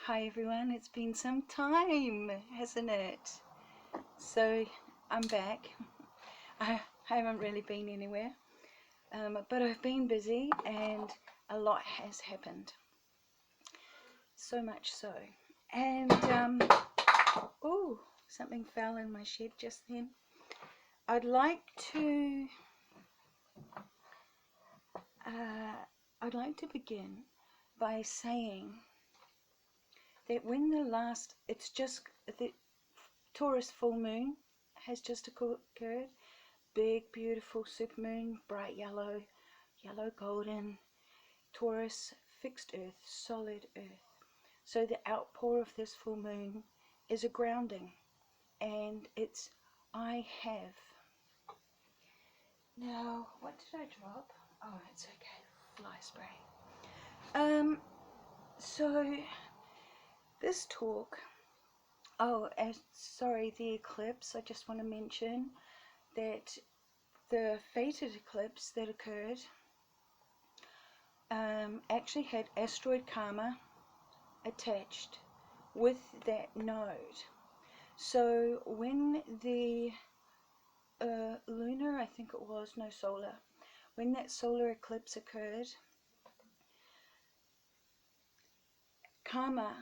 Hi everyone, it's been some time, hasn't it? So I'm back. I haven't really been anywhere, but I've been busy and a lot has happened. So much so. And, oh, something fell in my shed just then. I'd like to, uh, I'd like to begin by saying that when it's just the Taurus full moon has just occurred. Big, beautiful supermoon, bright yellow, yellow golden, Taurus, fixed earth, solid earth. So the outpour of this full moon is a grounding, and it's I have. Now, what did I drop? Oh, it's okay. Fly spray. So this talk. Oh, sorry, the eclipse. I just want to mention that the fated eclipse that occurred actually had asteroid Karma attached with that node. So when the lunar, I think it was, no, solar, when that solar eclipse occurred, Karma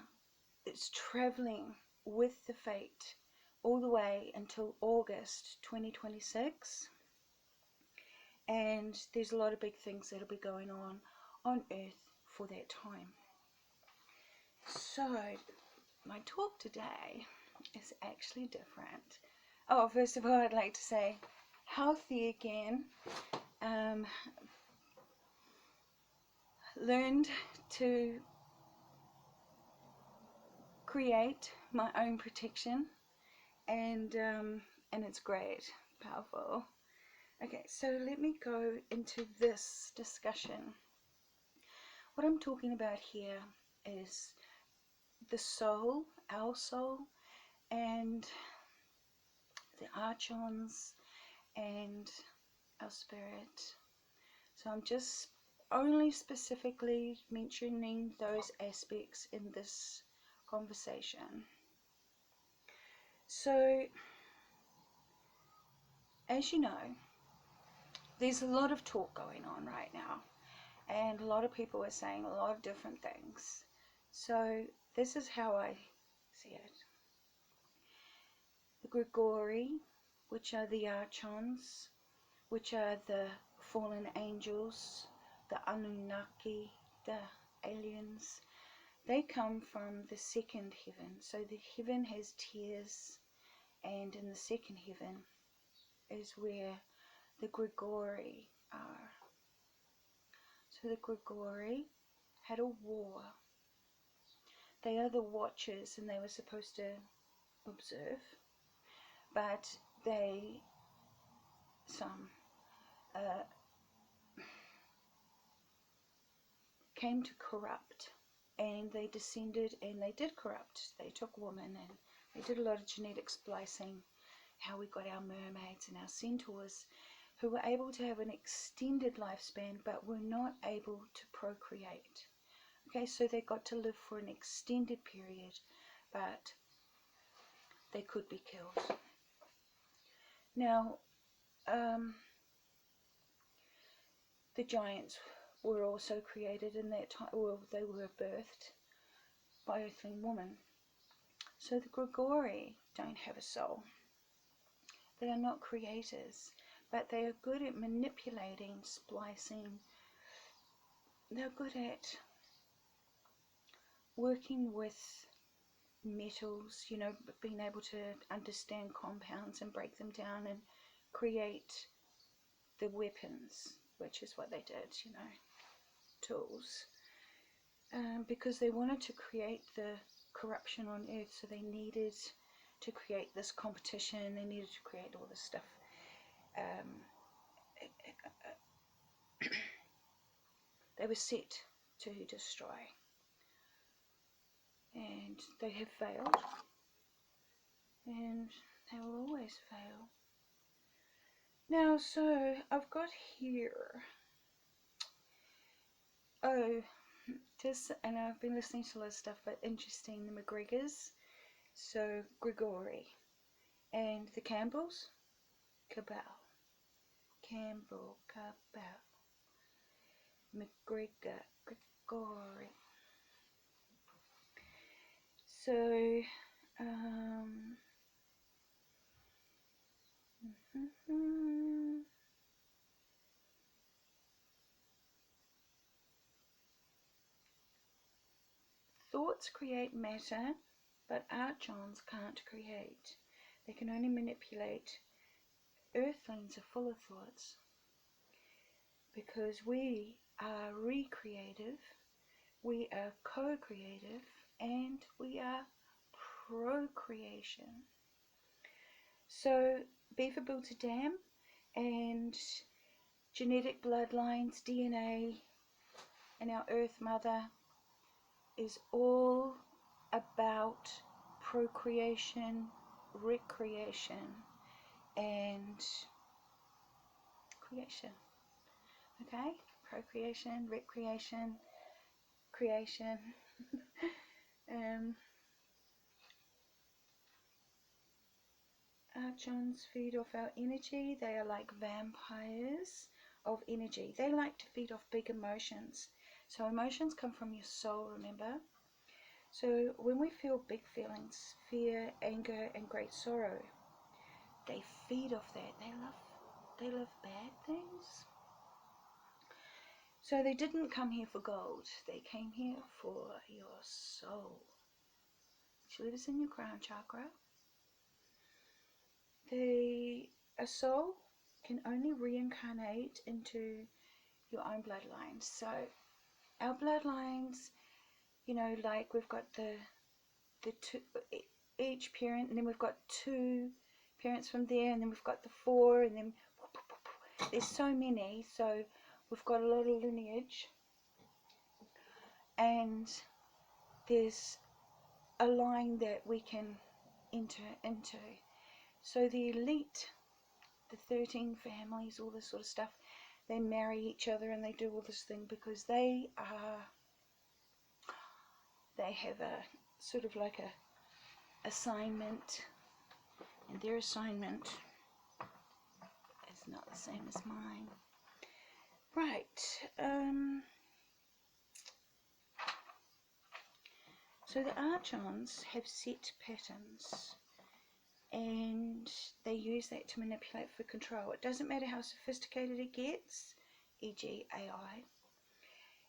is traveling with the fate all the way until August 2026, and there's a lot of big things that'll be going on Earth for that time. So my talk today is actually different. Oh, first of all, I'd like to say healthy again. Learned to create my own protection, and it's great, powerful. Okay, so let me go into this discussion. What I'm talking about here is the soul, our soul, and the archons, and our spirit. So I'm just only specifically mentioning those aspects in this conversation. So, as you know, there's a lot of talk going on right now, and a lot of people are saying a lot of different things. So, this is how I see it. The Grigori, which are the archons, which are the fallen angels, the Anunnaki, the aliens, they come from the second heaven. So the heaven has tears, and in the second heaven is where the Grigori are. So the Grigori had a war. They are the watchers, and they were supposed to observe, but some uh, came to corrupt, and they descended and they did corrupt. They took women and they did a lot of genetic splicing, how we got our mermaids and our centaurs, who were able to have an extended lifespan but were not able to procreate. Okay, so they got to live for an extended period, but they could be killed. Now, the giants were also created in that time. Well, they were birthed by earthling woman. So the Grigori don't have a soul. They are not creators, but they are good at manipulating, splicing. They're good at working with metals, being able to understand compounds and break them down and create the weapons, which is what they did, tools. Because they wanted to create the corruption on Earth, so they needed to create this competition, they needed to create all this stuff. They were set to destroy, and they have failed, and they will always fail. Now, so I've got here, practice, and I've been listening to a lot of stuff, but interesting, the McGregors, so Grigori, and the Campbells, Cabell, Campbell, Cabell, McGregor, Grigori. So, thoughts create matter, but archons can't create. They can only manipulate. Earthlings are full of thoughts because we are recreative, we are co-creative, and we are procreation. So Beaver built a dam, and genetic bloodlines, DNA, and our Earth Mother is all about procreation, recreation, and creation. Okay? Procreation, recreation, creation. Archons feed off our energy. They are like vampires of energy. They like to feed off big emotions. So emotions come from your soul, remember? So when we feel big feelings, fear, anger, and great sorrow, they feed off that. They love bad things. So they didn't come here for gold. They came here for your soul, which lives in your crown chakra. A soul can only reincarnate into your own bloodlines. So our bloodlines, like we've got the two, each parent, and then we've got 2 parents from there, and then we've got the 4, and then there's so many. So we've got a lot of lineage, and there's a line that we can enter into. So the elite, the 13 families, all this sort of stuff, they marry each other and they do all this thing because they have a sort of like a assignment, and their assignment is not the same as mine. Right. So the archons have set patterns, and they use that to manipulate for control. It doesn't matter how sophisticated it gets, e.g. AI,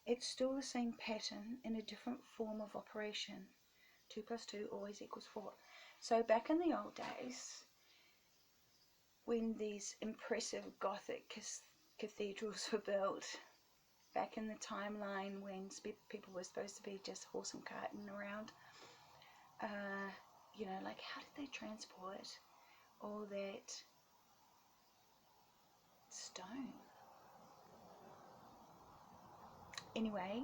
it's still the same pattern in a different form of operation. 2 + 2 always equals 4. So back in the old days, when these impressive Gothic cathedrals were built, back in the timeline when people were supposed to be just horse and carting around, like how did they transport all that stone? Anyway,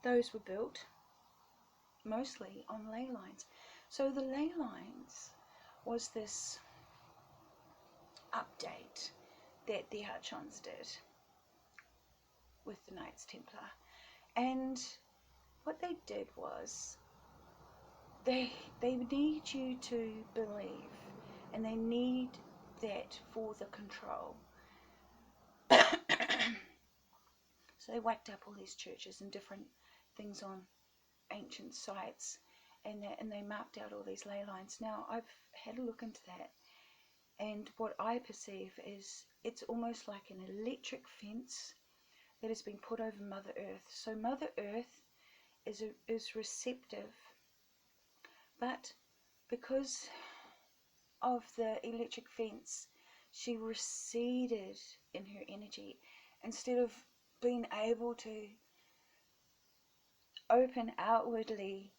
those were built mostly on ley lines. So the ley lines was this update that the archons did with the Knights Templar. And what they did was they need you to believe, and they need that for the control. So they whacked up all these churches and different things on ancient sites, and they marked out all these ley lines. Now I've had a look into that, and what I perceive is it's almost like an electric fence that has been put over Mother Earth. So Mother Earth is receptive, but because of the electric fence, she receded in her energy. Instead of being able to open outwardly,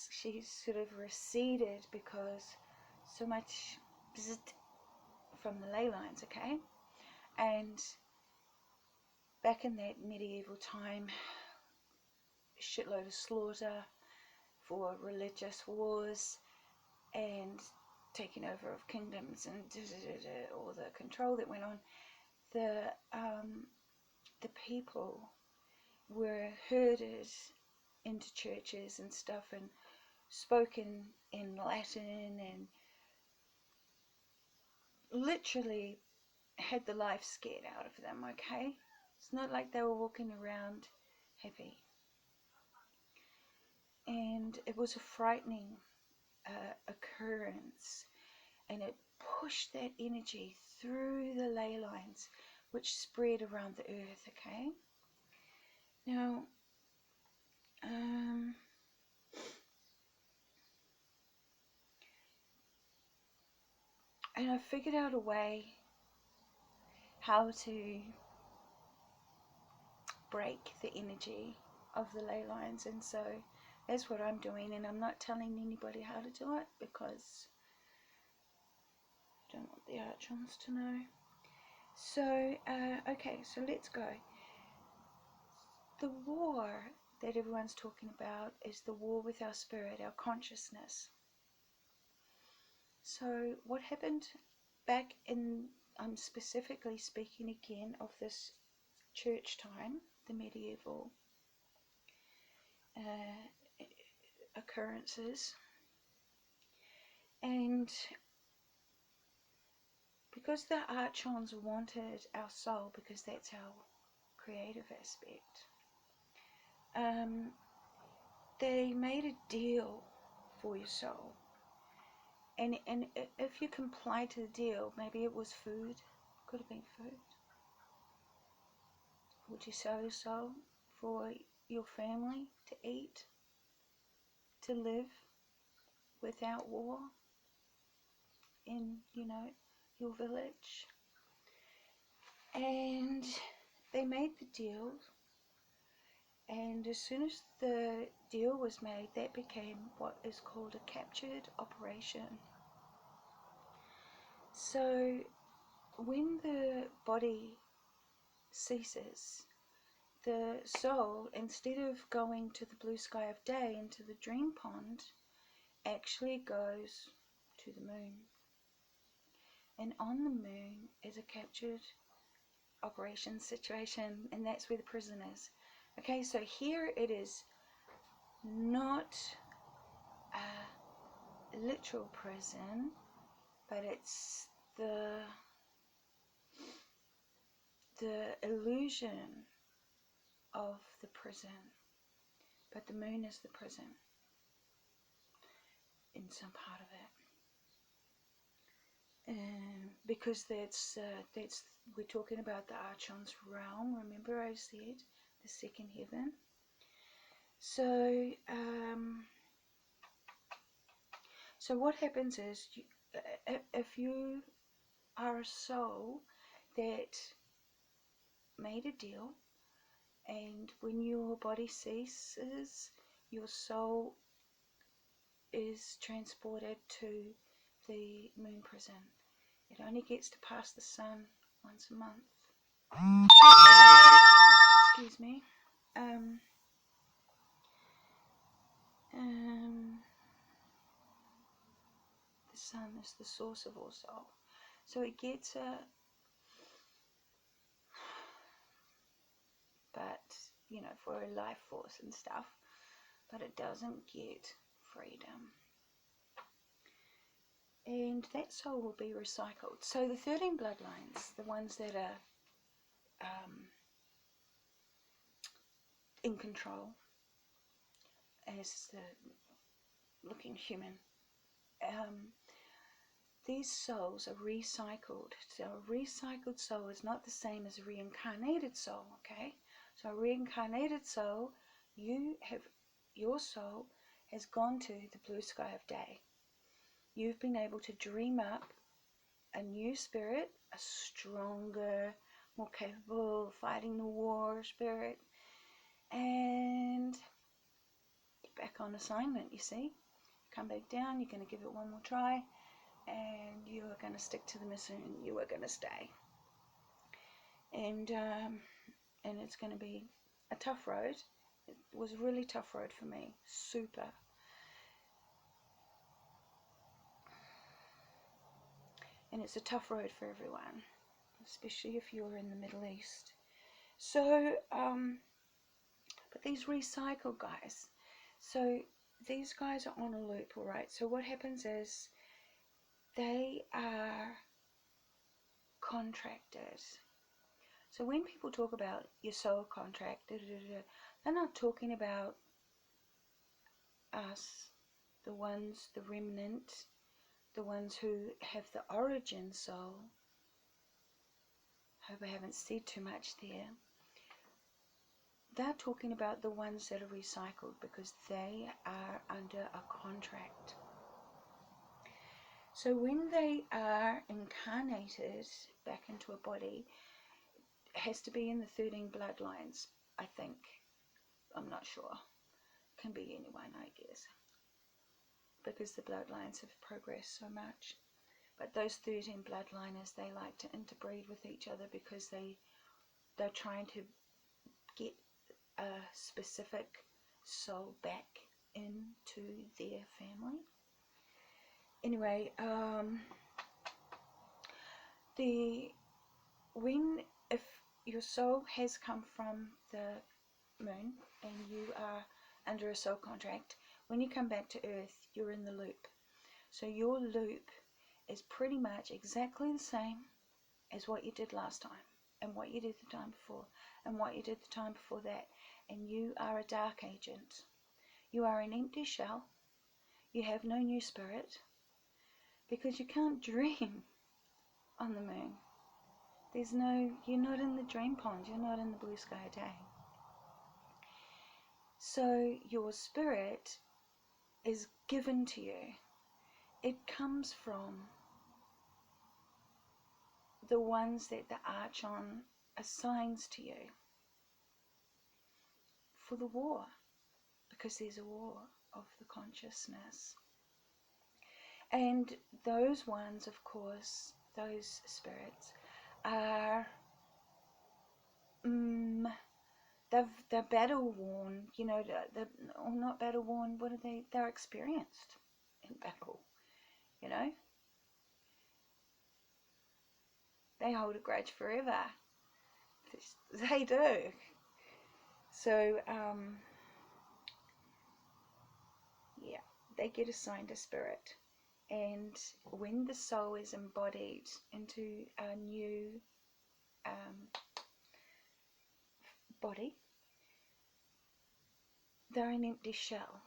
she sort of receded because so much from the ley lines, okay? And back in that medieval time, a shitload of slaughter for religious wars and taking over of kingdoms and all the control that went on. The people were herded into churches and stuff and spoken in Latin and literally had the life scared out of them, okay? It's not like they were walking around happy. And it was a frightening occurrence, and it pushed that energy through the ley lines, which spread around the earth, okay? Now, and I figured out a way how to break the energy of the ley lines, and so that's what I'm doing, and I'm not telling anybody how to do it because I don't want the Archons to know. So, okay, so let's go. The war that everyone's talking about is the war with our spirit, our consciousness. So what happened back in, I'm specifically speaking again of this church time, the medieval occurrences, and because the Archons wanted our soul, because that's our creative aspect, they made a deal for your soul. And if you comply to the deal, maybe it was food, could have been food. Would you sell your soul for your family to eat, to live without war in, your village? And they made the deal, and as soon as the deal was made, that became what is called a captured operation. So when the body ceases, the soul, instead of going to the blue sky of day, into the dream pond, actually goes to the moon. And on the moon is a captured operation situation, and that's where the prison is. Okay, so here it is not a literal prison, but it's the illusion of the prison, but the moon is the prison in some part of it, because that's we're talking about the Archon's realm. Remember I said the second heaven. So so what happens is, if you are a soul that made a deal, and when your body ceases, your soul is transported to the moon prison. It only gets to pass the sun once a month. Excuse me. The sun is the source of all soul. So it gets but, for a life force and stuff, but it doesn't get freedom. And that soul will be recycled. So the 13 bloodlines, the ones that are in control as the looking human, these souls are recycled. So a recycled soul is not the same as a reincarnated soul, okay? So a reincarnated soul, your soul has gone to the blue sky of day. You've been able to dream up a new spirit, a stronger, more capable of fighting the war spirit, and get back on assignment, you see. Come back down, you're going to give it one more try, and you are going to stick to the mission, and you are going to stay. And it's going to be a tough road. It was a really tough road for me, super. And it's a tough road for everyone, especially if you're in the Middle East. So But these recycled guys, so these guys are on a loop, all right? So what happens is they are contracted. So when people talk about your soul contract, they're not talking about us, the ones, the remnant, the ones who have the origin soul. Hope I haven't said too much there. They're talking about the ones that are recycled because they are under a contract. So when they are incarnated back into a body, it has to be in the 13 bloodlines, I think. I'm not sure. Can be anyone, I guess, because the bloodlines have progressed so much. But those 13 bloodliners, they like to interbreed with each other because they're trying to get a specific soul back into their family. Anyway, if your soul has come from the moon and you are under a soul contract, when you come back to earth, you're in the loop. So your loop is pretty much exactly the same as what you did last time, and what you did the time before, and what you did the time before that. And you are a dark agent. You are an empty shell. You have no new spirit, because you can't dream on the moon. You're not in the dream pond, you're not in the blue sky day. So your spirit is given to you. It comes from the ones that the Archon assigns to you for the war, because there's a war of the consciousness. And those ones, of course, those spirits are they're battle worn, or not battle worn. What are they? They're experienced in battle. They hold a grudge forever. They do. So yeah, they get assigned a spirit, and when the soul is embodied into a new body, they're an empty shell.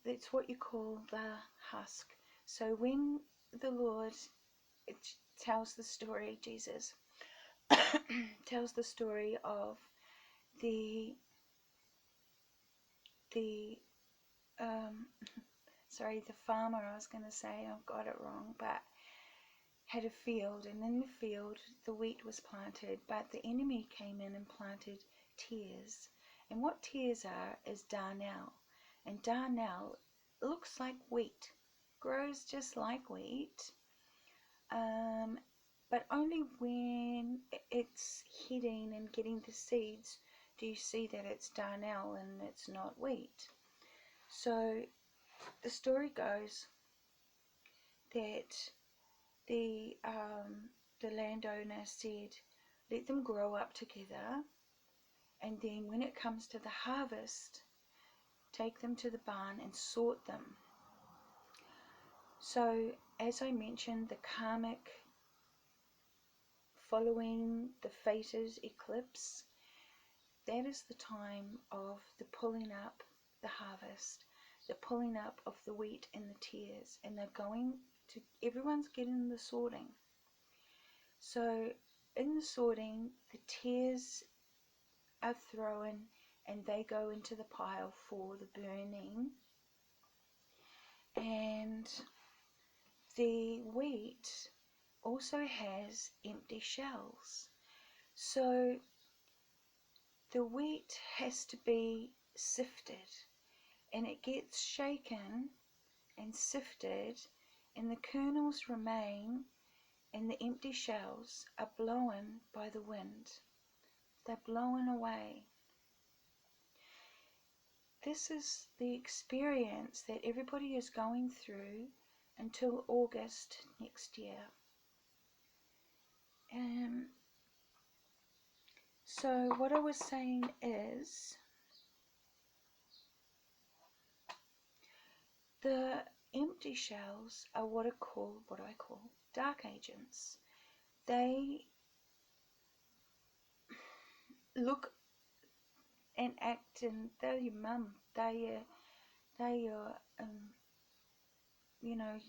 That's what you call the husk. So when the Lord tells the story, Jesus tells the story of the farmer, I was going to say, I've got it wrong, but had a field, and in the field the wheat was planted, but the enemy came in and planted tares. And what tares are is darnel, and darnel looks like wheat, grows just like wheat, but only when it's hitting and getting the seeds do you see that it's darnel and it's not wheat. So the story goes that the landowner said, let them grow up together, and then when it comes to the harvest, take them to the barn and sort them. So as I mentioned, the karmic following the fated eclipse, that is the time of the pulling up the harvest, the pulling up of the wheat and the tares, and everyone's getting the sorting. So in the sorting, the tares are thrown and they go into the pile for the burning, and the wheat also has empty shells. So the wheat has to be sifted, and it gets shaken and sifted, and the kernels remain, and the empty shells are blown by the wind. They're blown away. This is the experience that everybody is going through until August next year. So what I was saying is The empty shells are what I call dark agents. They look and act, and they're your mum. They're your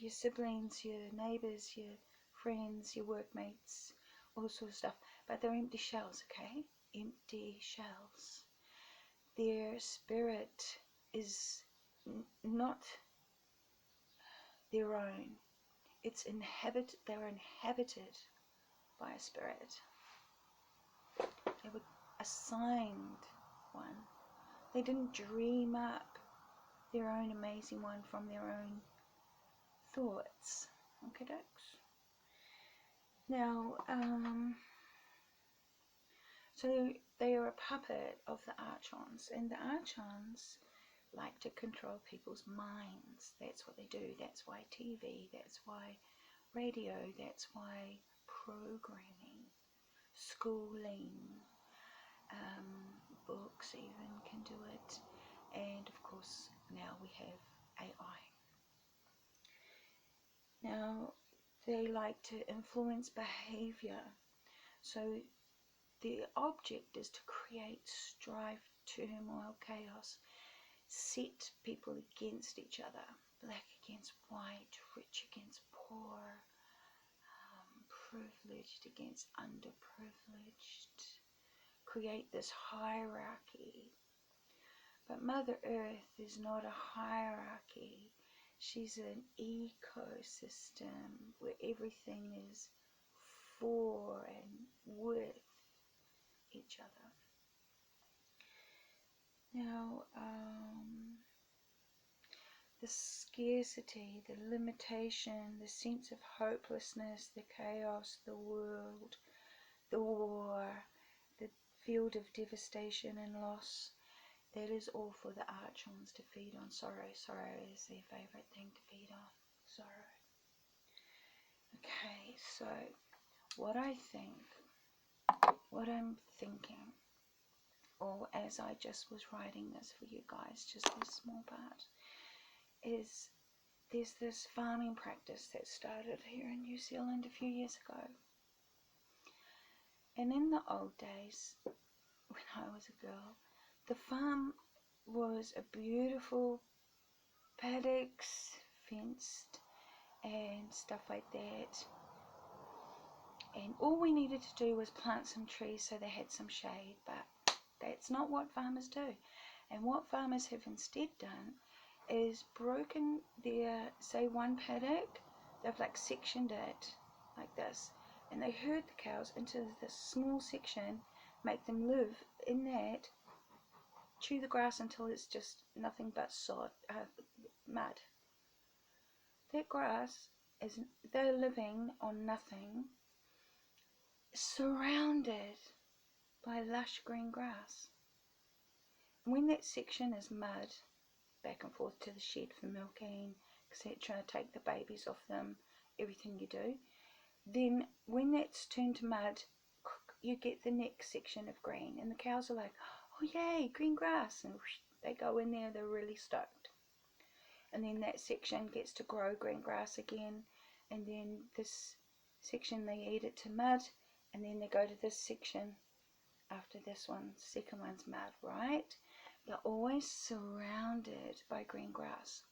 your siblings, your neighbours, your friends, your workmates, all sorts of stuff. But they're empty shells, okay? Empty shells. Their spirit is not their own. They're inhabited by a spirit. They were assigned one. They didn't dream up their own amazing one from their own thoughts. Okay, dokes. Now, so they are a puppet of the Archons, and the Archons like to control people's minds. That's what they do. That's why TV, that's why radio, that's why programming, schooling, books even can do it. And of course, now we have AI. Now, they like to influence behavior. So the object is to create strife, turmoil, chaos, set people against each other, black against white, rich against poor, privileged against underprivileged, create this hierarchy. But Mother Earth is not a hierarchy. She's an ecosystem where everything is for and with each other. Now, the scarcity, the limitation, the sense of hopelessness, the chaos, the world, the war, the field of devastation and loss, that is all for the Archons to feed on. Sorrow is their favourite thing to feed on. Sorrow. Okay, so what I'm thinking, or as I just was writing this for you guys, just this small part, is there's this farming practice that started here in New Zealand a few years ago. And in the old days, when I was a girl, the farm was a beautiful paddocks, fenced and stuff like that. And all we needed to do was plant some trees so they had some shade, but that's not what farmers do. And what farmers have instead done is broken their, say, one paddock, they've like sectioned it like this, and they herd the cows into this small section, make them live in that, chew the grass until it's just nothing but mud. That grass is, they're living on nothing, surrounded by lush green grass. And when that section is mud, back and forth to the shed for milking, etc., take the babies off them, everything you do, then when that's turned to mud, you get the next section of green, and the cows are like, oh yay, green grass, and whoosh, they go in there, they're really stoked. And then that section gets to grow green grass again, and then this section they eat it to mud, and then they go to this section after this one, second one's mud, right? You're always surrounded by green grass.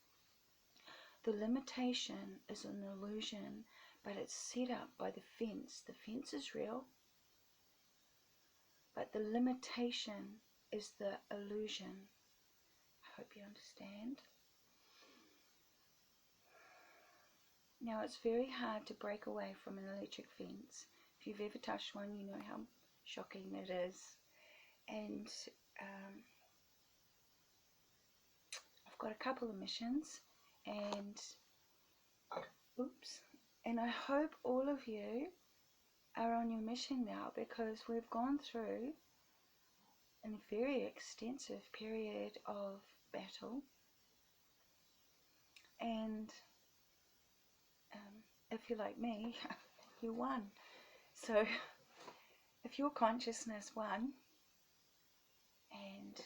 The limitation is an illusion, but it's set up by the fence. The fence is real, but the limitation is the illusion. I hope you understand. Now, it's very hard to break away from an electric fence. If you've ever touched one, you know how shocking it is. And I've got a couple of missions, and I hope all of you are on your mission now, because we've gone through a very extensive period of battle, and if you're like me, you won. So if your consciousness won and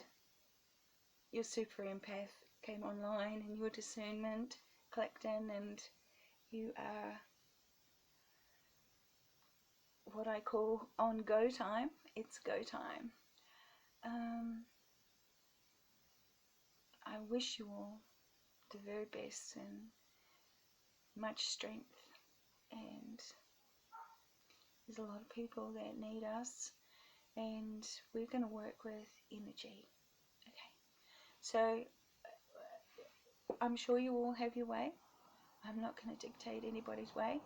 your super empath came online and your discernment clicked in, and you are what I call on go time. It's go time. I wish you all the very best and much strength, and there's a lot of people that need us, and we're going to work with energy. Okay, so I'm sure you all have your way. I'm not going to dictate anybody's way,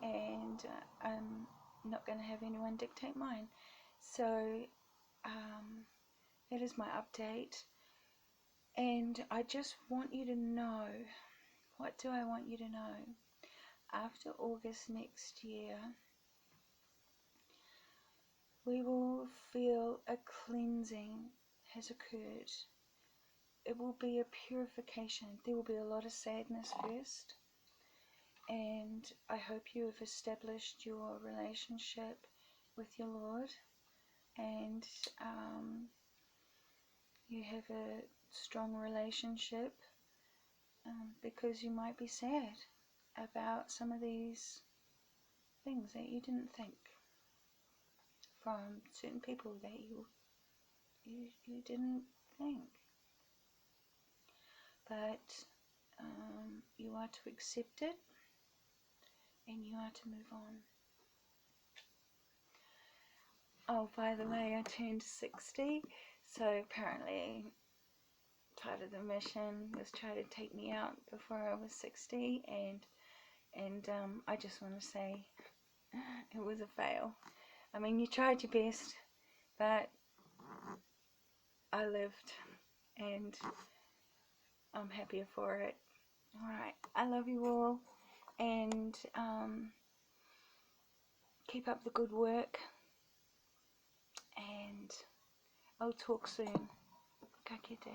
and I'm not going to have anyone dictate mine. So that is my update, and I just want you to know, what do I want you to know? After August next year, we will feel a cleansing has occurred. It will be a purification. There will be a lot of sadness first, and I hope you have established your relationship with your Lord, and you have a strong relationship, because you might be sad about some of these things that you didn't think from certain people that you didn't think. But you are to accept it, and you are to move on. Oh, by the way, I turned 60, so apparently part of the mission was try to take me out before I was 60, and I just want to say it was a fail. I mean, you tried your best, but I lived, and I'm happier for it. Alright, I love you all, and keep up the good work, and I'll talk soon. Ka kite.